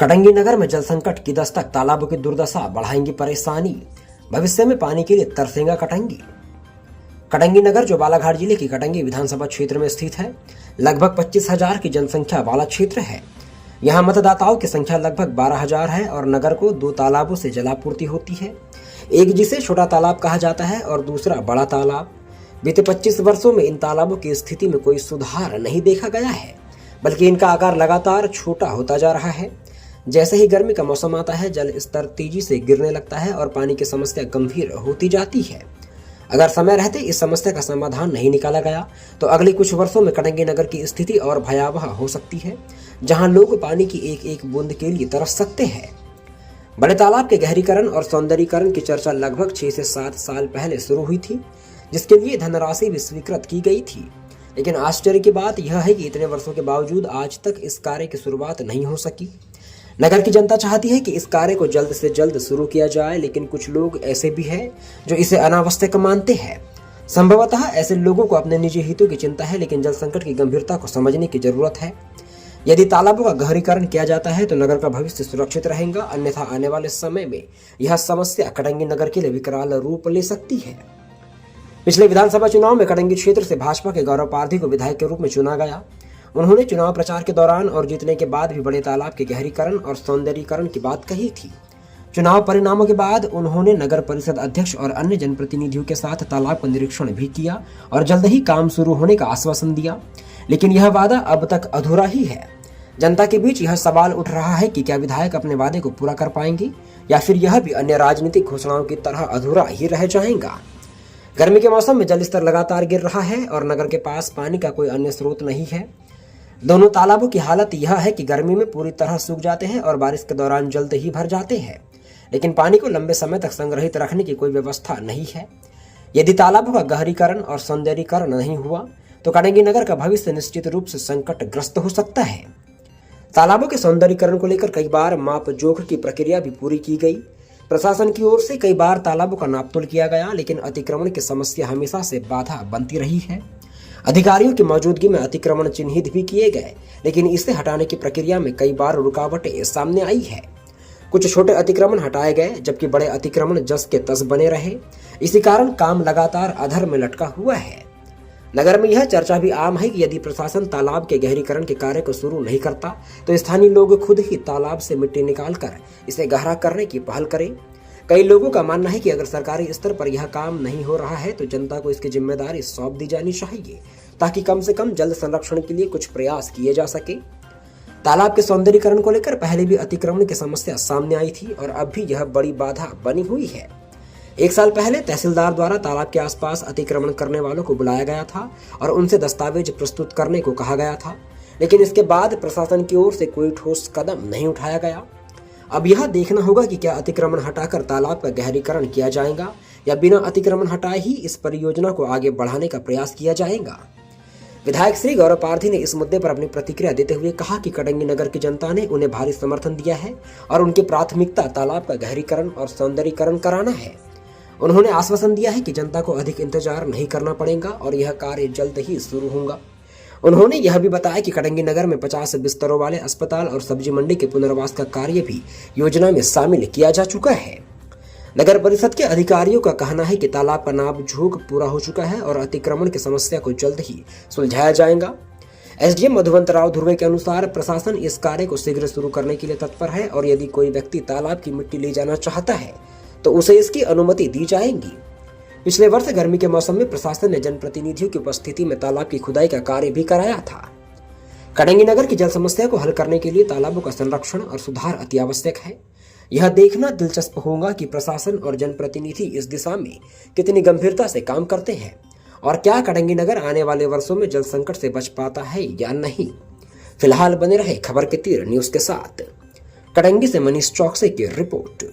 कटंगी नगर में जल संकट की दस्तक, तालाबों की दुर्दशा बढ़ाएंगी परेशानी, भविष्य में पानी के लिए तरसेगा कटंगी। कटंगी नगर जो बालाघाट जिले की कटंगी विधानसभा क्षेत्र में स्थित है, लगभग 25,000 की जनसंख्या वाला क्षेत्र है। यहाँ मतदाताओं की संख्या लगभग 12,000 है और नगर को 2 तालाबों से जलापूर्ति होती है, एक जिसे छोटा तालाब कहा जाता है और दूसरा बड़ा तालाब। बीते 25 वर्षों में इन तालाबों की स्थिति में कोई सुधार नहीं देखा गया है, बल्कि इनका आकार लगातार छोटा होता जा रहा है। जैसे ही गर्मी का मौसम आता है, जल स्तर तेजी से गिरने लगता है और पानी की समस्या गंभीर होती जाती है। अगर समय रहते इस समस्या का समाधान नहीं निकाला गया तो अगले कुछ वर्षों में कटंगी नगर की स्थिति और भयावह हो सकती है, जहां लोग पानी की एक एक बूंद के लिए तरस सकते हैं। बड़े तालाब के गहरीकरण और सौंदर्यीकरण की चर्चा लगभग 6 से 7 साल पहले शुरू हुई थी, जिसके लिए धनराशि भी स्वीकृत की गई थी। लेकिन आश्चर्य की बात यह है कि इतने वर्षों के बावजूद आज तक इस कार्य की शुरुआत नहीं हो सकी। नगर की जनता चाहती है कि इस कार्य को जल्द से जल्द शुरू किया जाए, लेकिन कुछ लोग ऐसे भी हैं जो इसे अनावश्यक मानते हैं। संभवतः ऐसे लोगों को अपने निजी हितों की चिंता है, लेकिन जल संकट की गंभीरता को समझने की जरूरत है। यदि तालाबों का गहरीकरण किया जाता है तो नगर का भविष्य सुरक्षित रहेगा, अन्यथा आने वाले समय में यह समस्या कटंगी नगर के लिए विकराल रूप ले सकती है। पिछले विधानसभा चुनाव में कटंगी क्षेत्र से भाजपा के गौरव पारधी को विधायक के रूप में चुना गया। उन्होंने चुनाव प्रचार के दौरान और जीतने के बाद भी बड़े तालाब के गहरीकरण और सौंदर्यीकरण की बात कही थी। चुनाव परिणामों के बाद उन्होंने नगर परिषद अध्यक्ष और अन्य जनप्रतिनिधियों के साथ तालाब का निरीक्षण भी किया और जल्द ही काम शुरू होने का आश्वासन दिया, लेकिन यह वादा अब तक अधूरा ही है। जनता के बीच यह सवाल उठ रहा है कि क्या विधायक अपने वादे को पूरा कर पाएंगे या फिर यह भी अन्य राजनीतिक घोषणाओं की तरह अधूरा ही रह जाएगा। गर्मी के मौसम में जल स्तर लगातार गिर रहा है और नगर के पास पानी का कोई अन्य स्रोत नहीं है। दोनों तालाबों की हालत यह है कि गर्मी में पूरी तरह सूख जाते हैं और बारिश के दौरान जल्द ही भर जाते हैं, लेकिन पानी को लंबे समय तक संग्रहित रखने की कोई व्यवस्था नहीं है। यदि तालाबों का गहरीकरण और सौंदर्यीकरण नहीं हुआ तो कटंगी नगर का भविष्य निश्चित रूप से संकटग्रस्त हो सकता है। तालाबों के सौंदर्यीकरण को लेकर कई बार माप जोख की प्रक्रिया भी पूरी की गई। प्रशासन की ओर से कई बार तालाबों का नापतोल किया गया, लेकिन अतिक्रमण की समस्या हमेशा से बाधा बनती रही है। अधिकारियों की मौजूदगी में अतिक्रमण चिन्हित भी किए गए, लेकिन इसे हटाने की प्रक्रिया में कई बार रुकावटें सामने आई है। कुछ छोटे अतिक्रमण हटाए गए, जबकि बड़े अतिक्रमण जस के तस बने रहे। इसी कारण काम लगातार अधर में लटका हुआ है। नगर में यह चर्चा भी आम है कि यदि प्रशासन तालाब के गहरीकरण के कार्य को शुरू नहीं करता तो स्थानीय लोग खुद ही तालाब से मिट्टी निकालकर इसे गहरा करने की पहल करें। कई लोगों का मानना है कि अगर सरकारी स्तर पर यह काम नहीं हो रहा है तो जनता को इसकी जिम्मेदारी सौंप दी जानी चाहिए, ताकि कम से कम जल संरक्षण के लिए कुछ प्रयास किए जा सके। तालाब के सौंदर्यीकरण को लेकर पहले भी अतिक्रमण की समस्या सामने आई थी और अब भी यह बड़ी बाधा बनी हुई है। 1 साल पहले तहसीलदार द्वारा तालाब के आसपास अतिक्रमण करने वालों को बुलाया गया था और उनसे दस्तावेज प्रस्तुत करने को कहा गया था, लेकिन इसके बाद प्रशासन की ओर से कोई ठोस कदम नहीं उठाया गया। अब यह देखना होगा कि क्या अतिक्रमण हटाकर तालाब का गहरीकरण किया जाएगा या बिना अतिक्रमण हटाए ही इस परियोजना को आगे बढ़ाने का प्रयास किया जाएगा। विधायक श्री गौरव पारधी ने इस मुद्दे पर अपनी प्रतिक्रिया देते हुए कहा कि कटंगी नगर की जनता ने उन्हें भारी समर्थन दिया है और उनकी प्राथमिकता तालाब का गहरीकरण और सौंदर्यीकरण कराना है। उन्होंने आश्वासन दिया है कि जनता को अधिक इंतजार नहीं करना पड़ेगा और यह कार्य जल्द ही शुरू होगा। उन्होंने यह भी बताया कि कटंगी नगर में 50 बिस्तरों वाले अस्पताल और सब्जी मंडी के पुनर्वास का कार्य भी योजना में शामिल किया जा चुका है। नगर परिषद के अधिकारियों का कहना है कि तालाब का नाप जोख पूरा हो चुका है और अतिक्रमण की समस्या को जल्द ही सुलझाया जाएगा। एसडीएम मधुवंत राव ध्रुवे के अनुसार प्रशासन इस कार्य को शीघ्र शुरू करने के लिए तत्पर है और यदि कोई व्यक्ति तालाब की मिट्टी ले जाना चाहता है तो उसे इसकी अनुमति दी जाएगी। पिछले वर्ष गर्मी के मौसम में प्रशासन ने जनप्रतिनिधियों की उपस्थिति में तालाब की खुदाई का कार्य भी कराया था। कटंगी नगर की जल समस्या को हल करने के लिए तालाबों का संरक्षण और सुधार अति आवश्यक है। यह देखना दिलचस्प होगा कि प्रशासन और जनप्रतिनिधि इस दिशा में कितनी गंभीरता से काम करते हैं और क्या कटंगी नगर आने वाले वर्षों में जल संकट से बच पाता है या नहीं। फिलहाल बने रहे खबर के तीर न्यूज के साथ। कटंगी से मनीष चौकसे की रिपोर्ट।